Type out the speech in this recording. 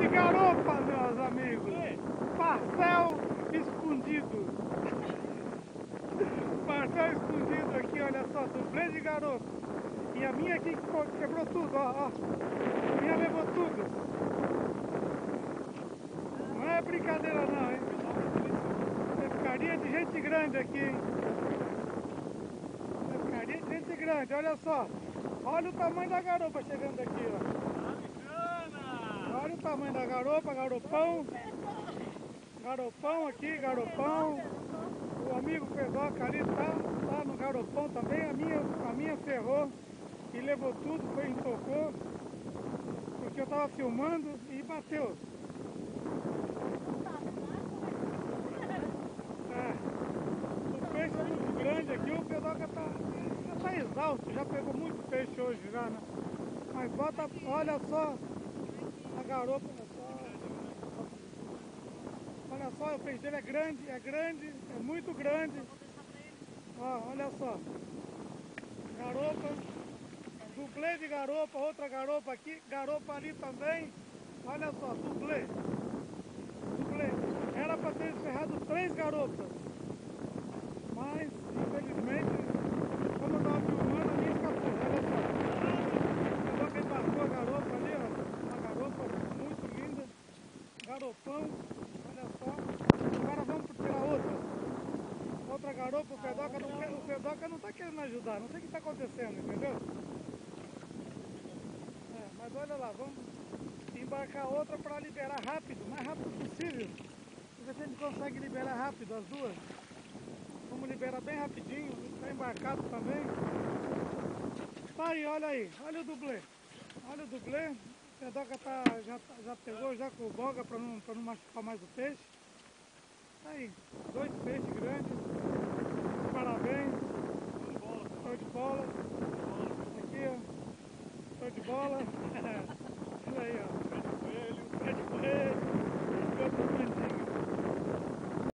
de garopa, meus amigos. Parcel escondido. Parcel escondido aqui, olha só, dublê de garopa. E a minha aqui quebrou tudo, ó. A minha levou tudo. Não é brincadeira não, hein? Pescaria de gente grande aqui, hein? Pescaria de gente grande, olha só. Olha o tamanho da garopa chegando aqui, ó. Olha o tamanho da garopa, garopão. Garopão aqui, garopão. O amigo Pedoca ali tá no garopão também. A minha ferrou e levou tudo, foi intocou. Porque eu tava filmando e bateu. O peixe é muito grande aqui, o Pedoca já tá exausto, já pegou muito peixe hoje já, né? Mas bota, olha só a garopa, olha só, o peixe dele é grande, é muito grande. Ó, olha só, garopa, dublê de garopa, outra garopa aqui, garopa ali também. Olha só, dublê. Era para ter encerrado 3 garopas, mas infelizmente, como eu tava filmando, a minha escapou. Olha só, agora que embarcou a garopa ali, ó, uma garopa muito linda, garopão, olha só. Agora vamos tirar outra garopa. O Pedoca não tá querendo ajudar, não sei o que está acontecendo, entendeu? Mas olha lá, vamos embarcar outra para liberar rápido, o mais rápido possível. Ver se a gente consegue liberar rápido as duas. Vamos liberar bem rapidinho, está embarcado também. Tá aí, olha o dublê. Olha o dublê. O Pedoca já pegou já com o boga para não machucar mais o peixe. Tá aí, 2 peixes grandes. Parabéns.